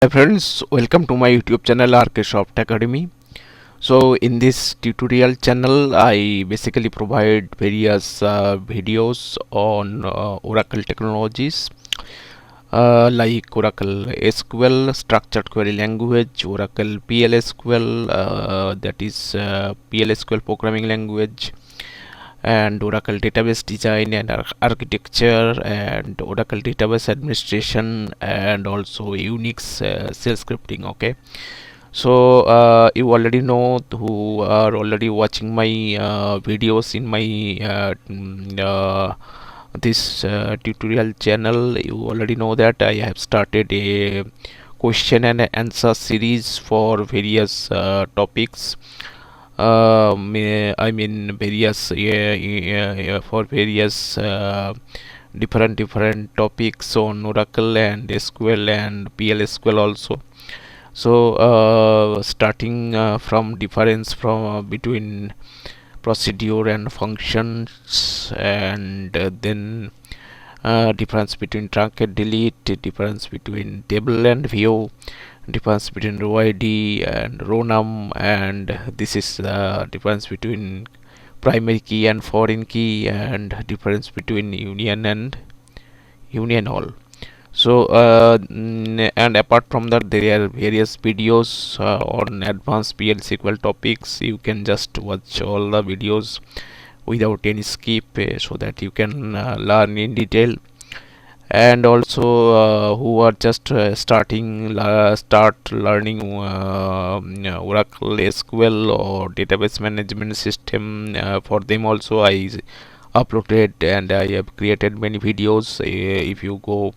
Hi friends, welcome to my YouTube channel rksoftacademy. So in this tutorial channel I basically provide various videos on Oracle technologies like Oracle SQL, structured query language, Oracle PLSQL, that is PLSQL programming language, and Oracle database design and architecture, and Oracle database administration, and also Unix shell scripting. Okay, so you already know, who are already watching my videos in my this tutorial channel, you already know that I have started a question and answer series for various topics. I mean various for various different topics on Oracle and SQL and PLSQL also. So starting from difference from between procedure and functions, and then difference between truncate delete, difference between table and view, difference between row id and row num, and this is the difference between primary key and foreign key, and difference between union and union all. So and apart from that, there are various videos on advanced PL/SQL topics. You can just watch all the videos without any skip, so that you can learn in detail. And also who are just start learning Oracle SQL or database management system, for them also I uploaded and I have created many videos. If you go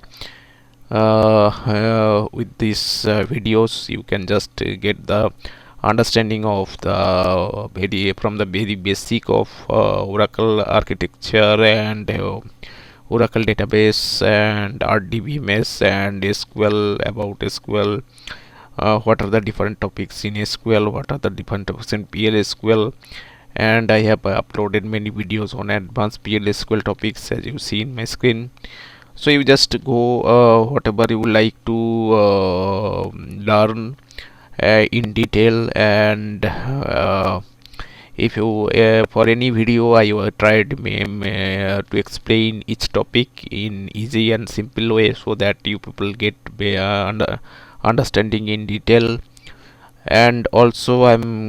with these videos, you can just get the understanding of the very basic of Oracle architecture and Oracle database and RDBMS and SQL, about SQL, what are the different topics in SQL, what are the different topics in PLSQL, and I have uploaded many videos on advanced PLSQL topics, as you see in my screen. So you just go whatever you would like to learn in detail, and if you for any video I tried to explain each topic in easy and simple way, so that you people get understanding in detail. And also I'm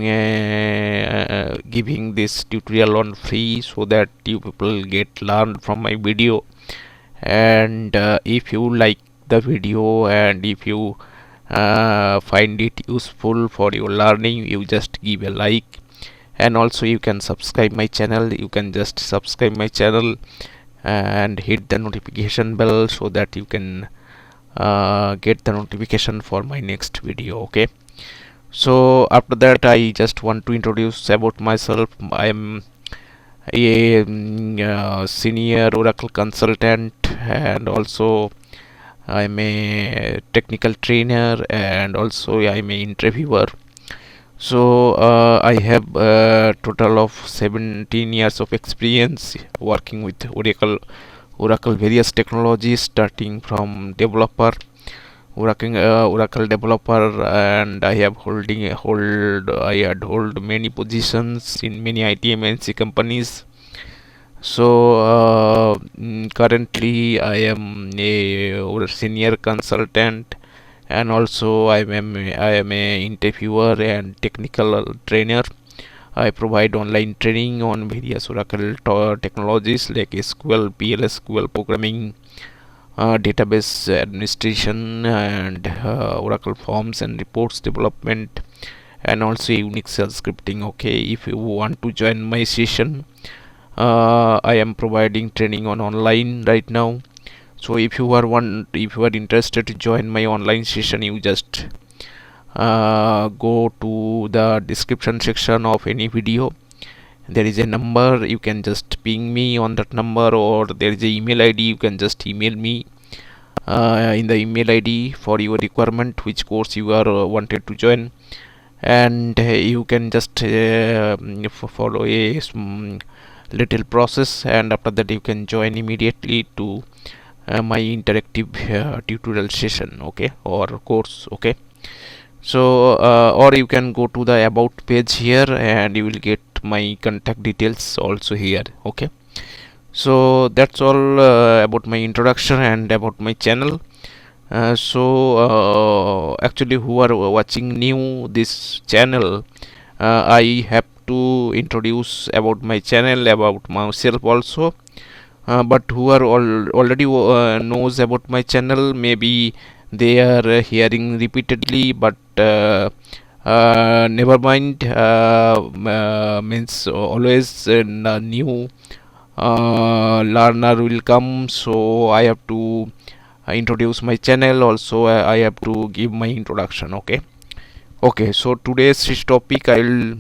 giving this tutorial on free, so that you people get learned from my video. And if you like the video, and if you find it useful for your learning, you just give a like. And also you can subscribe my channel, you can just subscribe my channel and hit the notification bell, so that you can get the notification for my next video. Okay, so after that I just want to introduce about myself. I am a senior Oracle consultant, and also I'm a technical trainer, and also I'm a interviewer. So I have a total of 17 years of experience working with Oracle various technologies, starting from developer, Oracle developer, and I had hold many positions in many IT MNC companies. So currently I am a senior consultant, and also I am a interviewer and technical trainer. I provide online training on various Oracle technologies like SQL, PLSQL programming, database administration, and Oracle forms and reports development, and also Unix shell scripting. Okay, if you want to join my session, I am providing training on online right now. So if you are interested to join my online session, you just go to the description section of any video. There is a number, you can just ping me on that number, or there is a email ID, you can just email me in the email ID for your requirement, which course you are wanted to join. And you can just follow a little process, and after that you can join immediately to my interactive tutorial session, okay, or course, okay. So or you can go to the about page here, and you will get my contact details also here, okay. So that's all about my introduction and about my channel. Actually, who are watching new this channel, I have to introduce about my channel, about myself also. But who are already knows about my channel, maybe they are hearing repeatedly, but never mind. Means always new learner will come, so I have to introduce my channel also. I have to give my introduction, okay. Okay, so today's topic I'll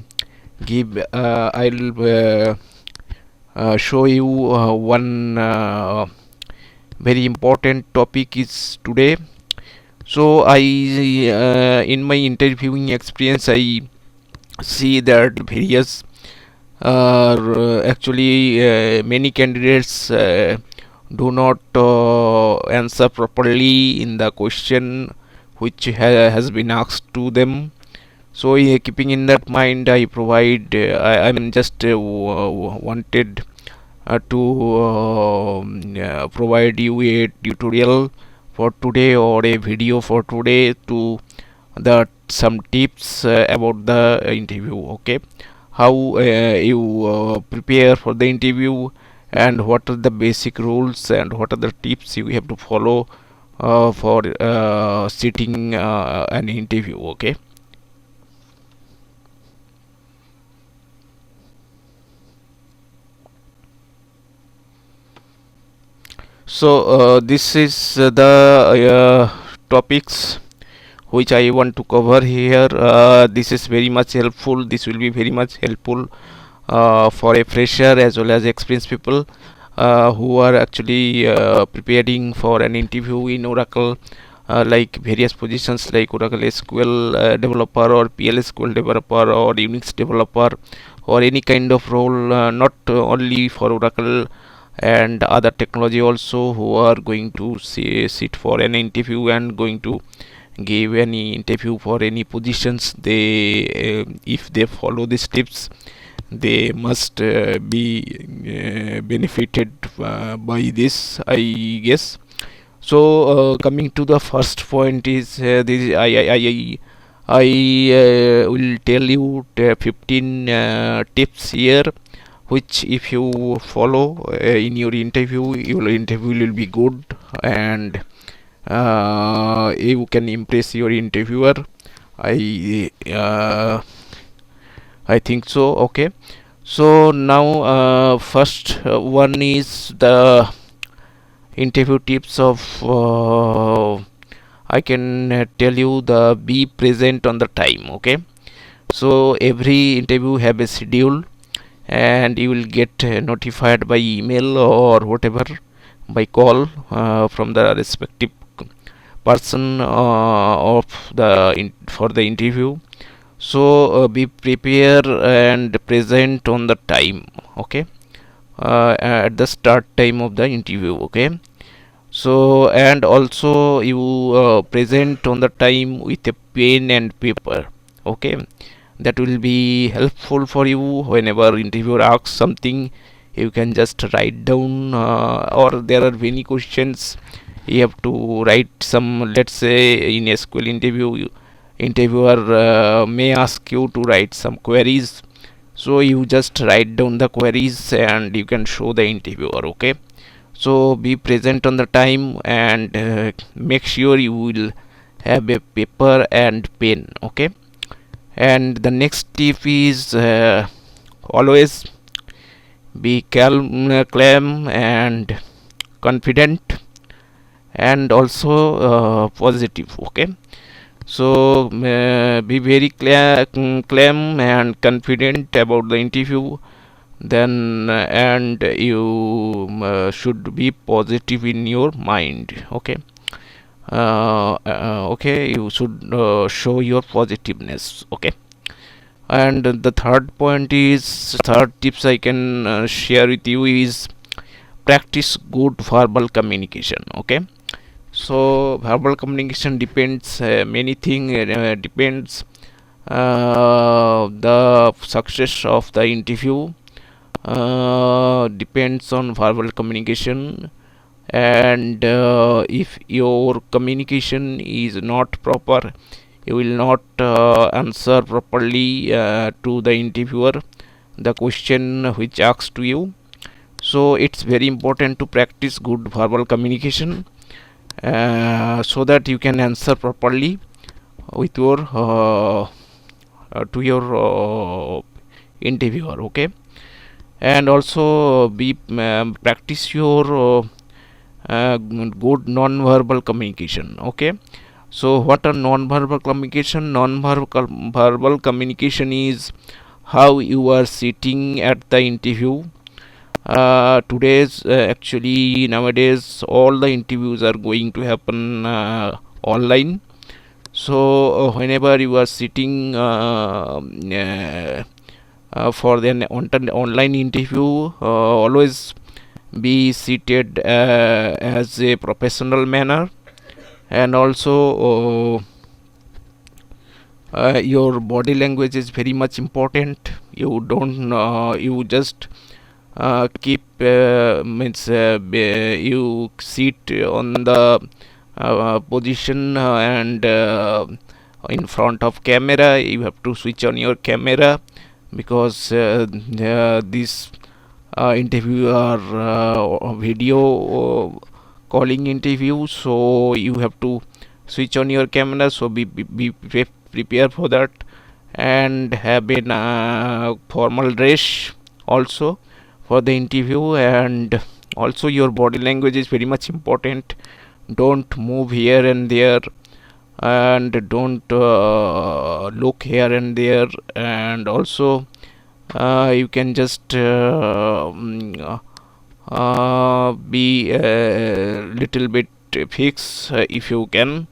show you one very important topic is today. So I in my interviewing experience, I see that various actually many candidates do not answer properly in the question which has been asked to them. So keeping in that mind, I provide I mean just wanted to provide you a tutorial for today, or a video for today, to the some tips about the interview, okay. How you prepare for the interview, and what are the basic rules, and what are the tips you have to follow for sitting an interview, okay. So this is topics which I want to cover here. This is very much helpful. This will be very much helpful for a fresher as well as experienced people who are actually preparing for an interview in Oracle, like various positions like Oracle SQL developer, or PL/SQL developer, or Unix developer, or any kind of role, not only for Oracle and other technology also, who are going to sit for an interview and going to give any interview for any positions. They if they follow these tips, they must be benefited by this, I guess. So coming to the first point is this I will tell you 15 tips here, which if you follow in your interview will be good, and you can impress your interviewer. I think so, okay. So now first one is the interview tips of I can tell you the be present on the time, okay. So every interview have a schedule, and you will get notified by email or whatever, by call from the respective person of the for the interview. So be prepare and present on the time, okay, at the start time of the interview, okay. So and also you present on the time with a pen and paper, okay. That will be helpful for you. Whenever interviewer asks something, you can just write down, or there are many questions you have to write some. Let's say in SQL interview, interviewer may ask you to write some queries, so you just write down the queries and you can show the interviewer, okay. So be present on the time, and make sure you will have a paper and pen, okay. And the next tip is always be calm and confident, and also positive, okay. So be very calm and confident about the interview, then and you should be positive in your mind, okay. Okay, you should show your positiveness, okay. And the third point is, third tips I can share with you is practice good verbal communication. Okay, so verbal communication depends many thing depends the success of the interview depends on verbal communication. And if your communication is not proper, you will not answer properly to the interviewer the question which asked to you. So it's very important to practice good verbal communication so that you can answer properly with your to your interviewer. Okay, and also be practice your good non-verbal communication. Okay, so what are non-verbal communication? Non-verbal communication is how you are sitting at the interview. Today's actually nowadays all the interviews are going to happen online. So whenever you are sitting for the online interview, always be seated as a professional manner. And also your body language is very much important. You don't you just keep means you sit on the position and in front of camera. You have to switch on your camera because this interview are video calling interview, so you have to switch on your camera. So be prepare for that, and have a formal dress also for the interview. And also your body language is very much important. Don't move here and there, and don't look here and there. And also you can just be a little bit fix if you can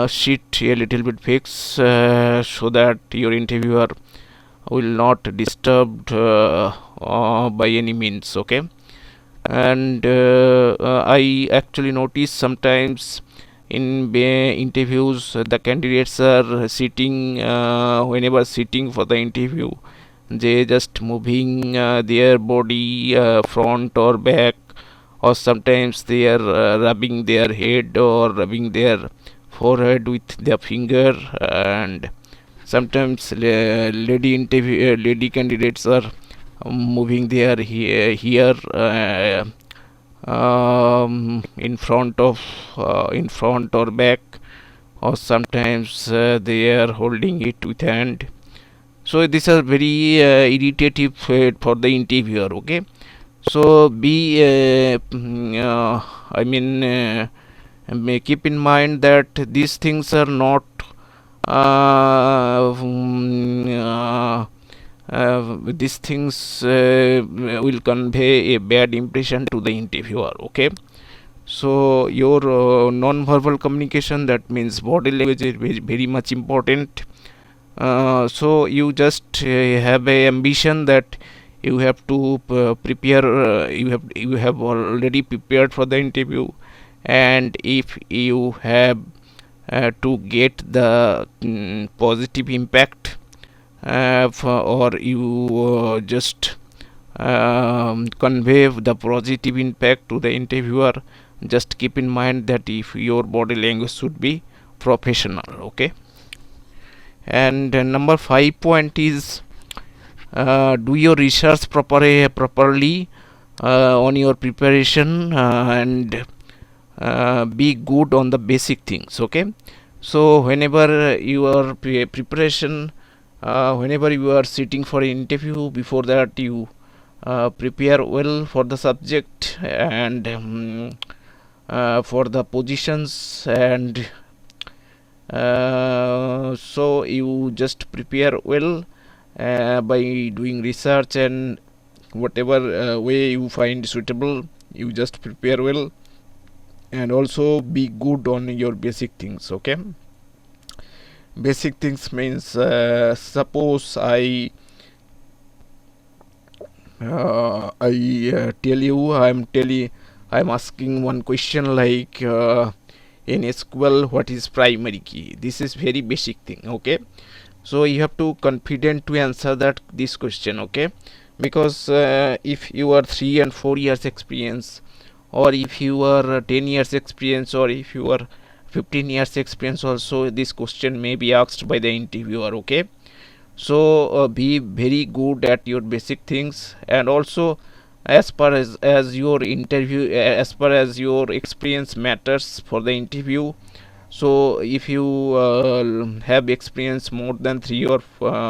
sit a little bit fix so that your interviewer will not disturbed by any means. Okay, and I actually notice sometimes in interviews the candidates are sitting whenever sitting for the interview, they just moving their body front or back, or sometimes they are rubbing their head or rubbing their forehead with their finger. And sometimes lady candidates are moving their here in front or back, or sometimes they are holding it with hand. So these are very irritative for the interviewer. Okay, so be I mean may keep in mind that these things are not these things will convey a bad impression to the interviewer. Okay, so your non-verbal communication, that means body language, is very much important. So you just have a ambition that you have to prepare you have already prepared for the interview. And if you have to get the positive impact or you just convey the positive impact to the interviewer, just keep in mind that if your body language should be professional. Okay, and number 5 point is do your research properly on your preparation and be good on the basic things. Okay, so whenever your preparation whenever you are sitting for an interview, before that you prepare well for the subject and for the positions. And so you just prepare well by doing research, and whatever way you find suitable, you just prepare well. And also be good on your basic things. Okay, basic things means suppose I I tell you, I'm asking one question like in SQL, what is primary key? This is very basic thing. Okay, so you have to confident to answer that this question. Okay, because if you are 3 and 4 years experience, or if you are 10 years experience, or if you are 15 years experience, also this question may be asked by the interviewer. Okay, so be very good at your basic things, and also as your interview, as per as your experience matters for the interview. So if you have experience more than 3 or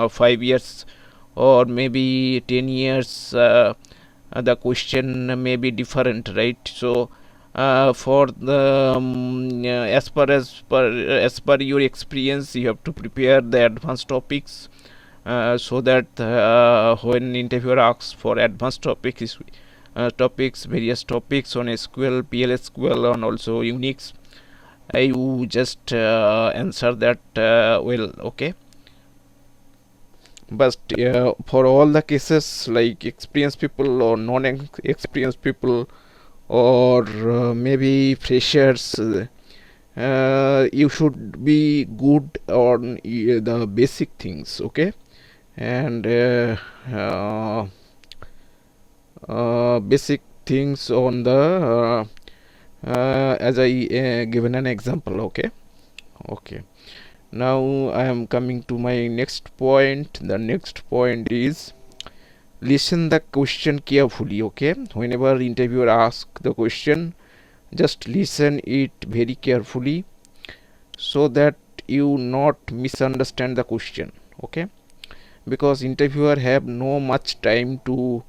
5 years, or maybe 10 years, the question may be different, right? So for the as per your experience, you have to prepare the advanced topics, so that when interviewer asks for advanced topics, various topics on SQL, PLSQL, and also Unix, you just answer that well. Okay, but for all the cases like experienced people or non-experienced people, or maybe freshers, you should be good on the basic things. Okay, and basic things on the as I given an example. Okay, now I am coming to my next point. The next point is listen the question carefully. Okay, whenever interviewer asks the question, just listen it very carefully, so that you not misunderstand the question. Okay, because interviewer have no much time to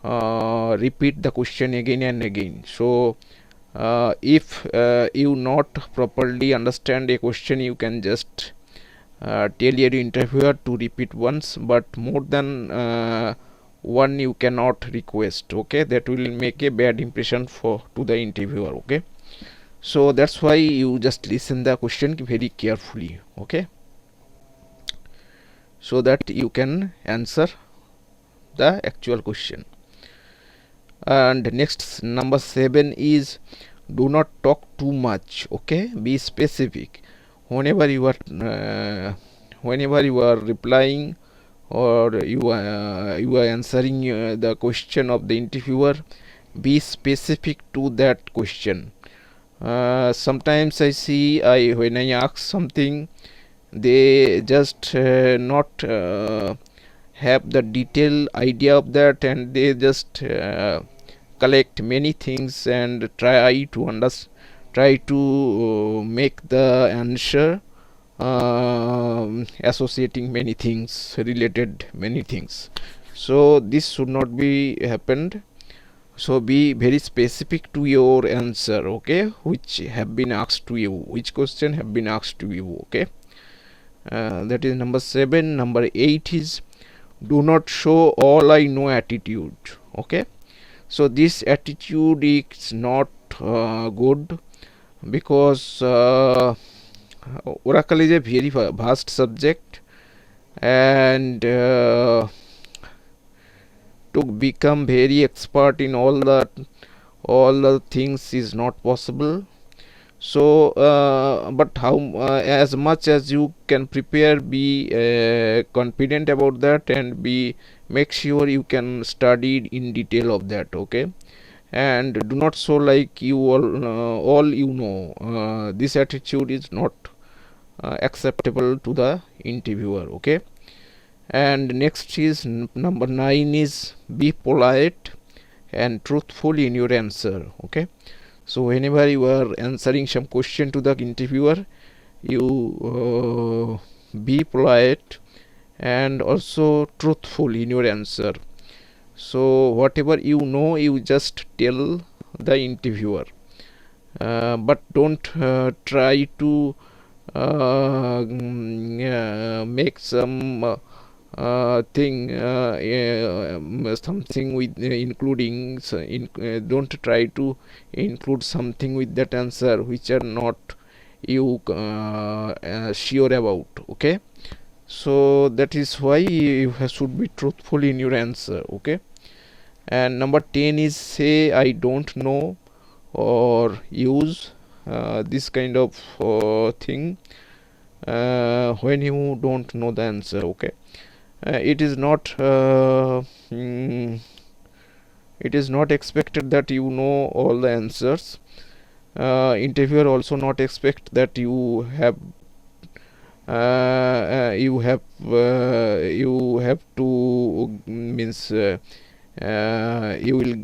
repeat the question again and again. So if you not properly understand a question, you can just tell your interviewer to repeat once, but more than one you cannot request. Okay, that will make a bad impression for to the interviewer. Okay, so that's why you just listen the question very carefully. Okay, so that you can answer the actual question. And next, number 7 is do not talk too much. Okay, be specific whenever you are replying, or you are answering the question of the interviewer. Be specific to that question. Sometimes I see, when I ask something, they just not have the detailed idea of that, and they just collect many things and try to make the answer associating many things, related many things. So this should not be happened. So be very specific to your answer. Okay, which have been asked to you, which question have been asked to you. Okay, that is number 7. Number 8 is do not show all I know attitude. Okay, so this attitude is not good, because Oracle is a very vast subject, and to become very expert in all the things is not possible. So but how as much as you can prepare, be confident about that, and be make sure you can study in detail of that. Okay, and do not show like you all you know. This attitude is not acceptable to the interviewer. Okay, and next is number 9 is be polite and truthful in your answer. Okay, so whenever you are answering some question to the interviewer, you be polite and also truthful in your answer. So whatever you know, you just tell the interviewer, but don't try to make some something with including don't try to include something with that answer which are not you sure about. Okay, so that is why you should be truthful in your answer. Okay, And number 10 is say I don't know, or use this kind of thing when you don't know the answer. Okay, it is not it is not expected that you know all the answers. Interviewer also not expect that you have to means you will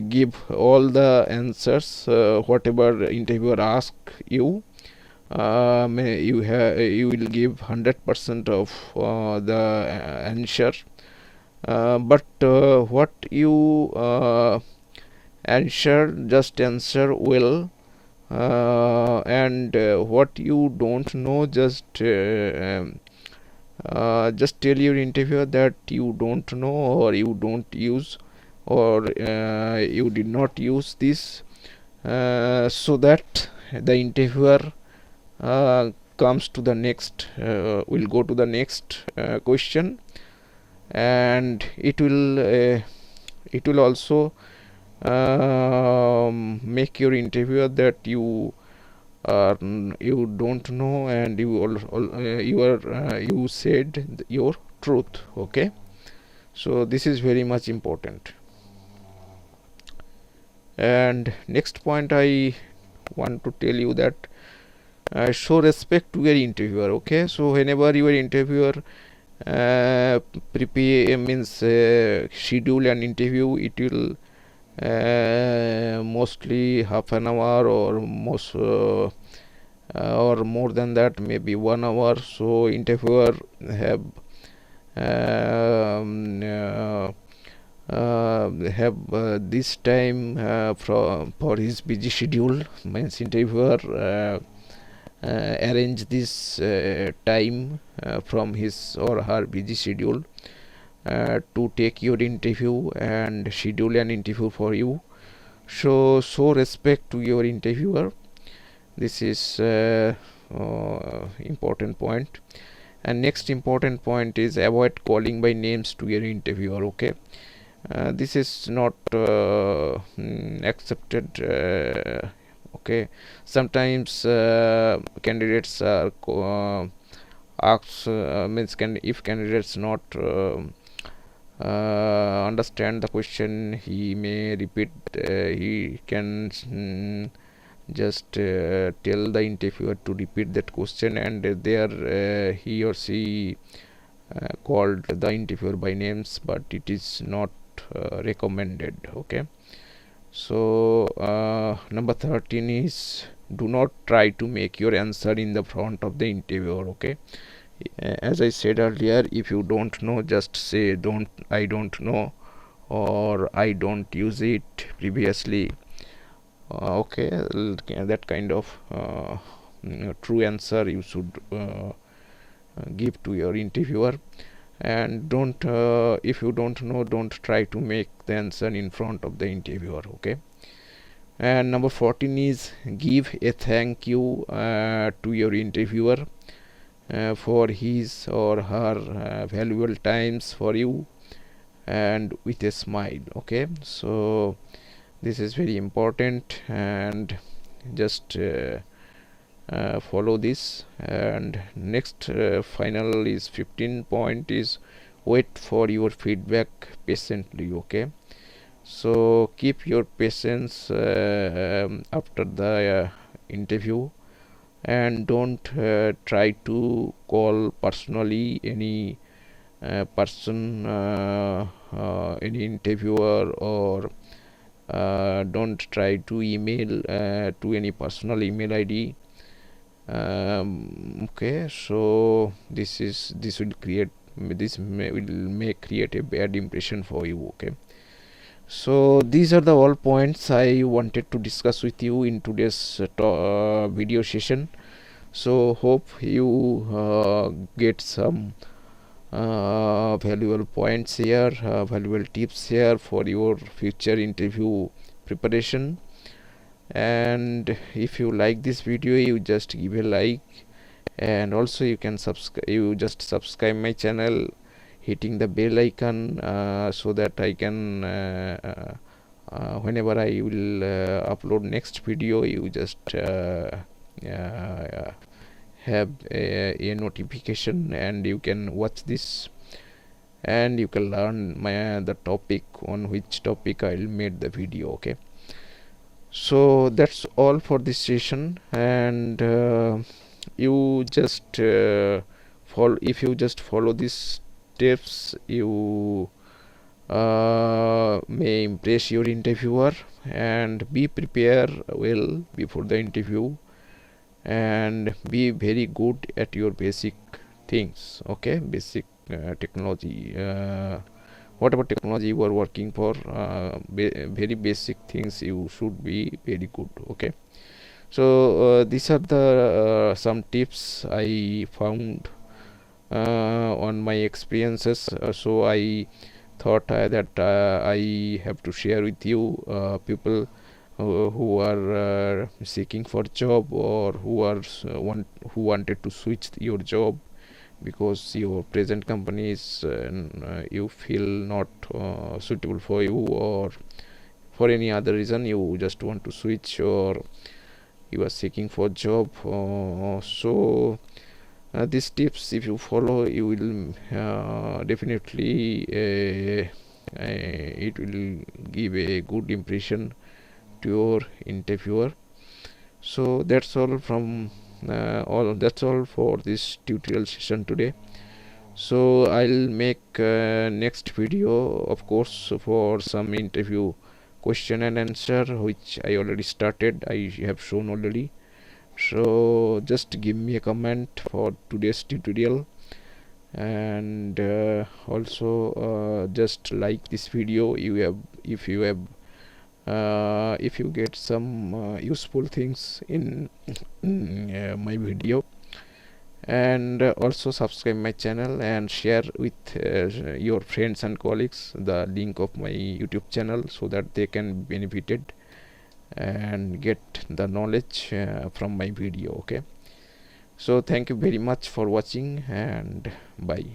give all the answers whatever interviewer ask you. You will give 100% of the answer, but what you answer well, and what you don't know, just tell your interviewer that you don't know, or you don't use, or you did not use this, so that the interviewer comes to the next will go to the next question, and it will also make your interviewer that you don't know, and you said your truth. Okay, so this is very much important. And next point I want to tell you that show respect to your interviewer. Okay, so whenever your interviewer prepare means schedule an interview, it will mostly half an hour, or or more than that, maybe 1 hour. So interviewer have this time for his busy schedule. Means interviewer arrange this time from his or her busy schedule to take your interview and schedule an interview for you. So show respect to your interviewer. This is important point. And next important point is avoid calling by names to your interviewer. Okay, this is not accepted. Okay, sometimes candidates are asked means if candidates not understand the question, he may repeat, he can just tell the interviewer to repeat that question, and there he or she called the interviewer by names, but it is not recommended. Okay, so number 13 is do not try to make your answer in the front of the interviewer. Okay, as I said earlier, if you don't know, just say I don't know, or I don't use it previously. Okay, that kind of true answer you should give to your interviewer. And don't if you don't know, don't try to make the answer in front of the interviewer. Okay, and number 14 is give a thank you to your interviewer for his or her valuable times for you, and with a smile. Okay, so this is very important, and just follow this. And next final is 15 point is wait for your feedback patiently. Okay, so keep your patience after the interview, and don't try to call personally any person, any interviewer, or don't try to email to any personal email ID. Okay, so this may create a bad impression for you. Okay, so these are the all points I wanted to discuss with you in today's video session. So hope you get some valuable points here, valuable tips here for your future interview preparation. And if you like this video, you just give a like, and also you can subscribe, you just subscribe my channel hitting the bell icon, so that I can whenever I will upload next video, you just have a notification, and you can watch this, and you can learn the topic on which topic I'll made the video. Okay, so that's all for this session, and you just follow if you just follow these tips, you may impress your interviewer, and be prepared well before the interview, and be very good at your basic things. Okay, basic technology, whatever technology you are working for, very basic things you should be very good. Okay, so these are the some tips I found on my experiences, so I thought that I have to share with you, people who are seeking for job, or who wanted to switch your job because your present company is you feel not suitable for you, or for any other reason you just want to switch, or you are seeking for job. So these tips, if you follow, you will definitely it will give a good impression to your interviewer. So that's all from that's all for this tutorial session today. So I'll make next video, of course, for some interview question and answer, which I already started, I have shown already. So just give me a comment for today's tutorial, and also just like this video if you get some useful things in my video, and also subscribe my channel and share with your friends and colleagues the link of my YouTube channel, so that they can be benefited and get the knowledge from my video. Okay, so thank you very much for watching, and bye.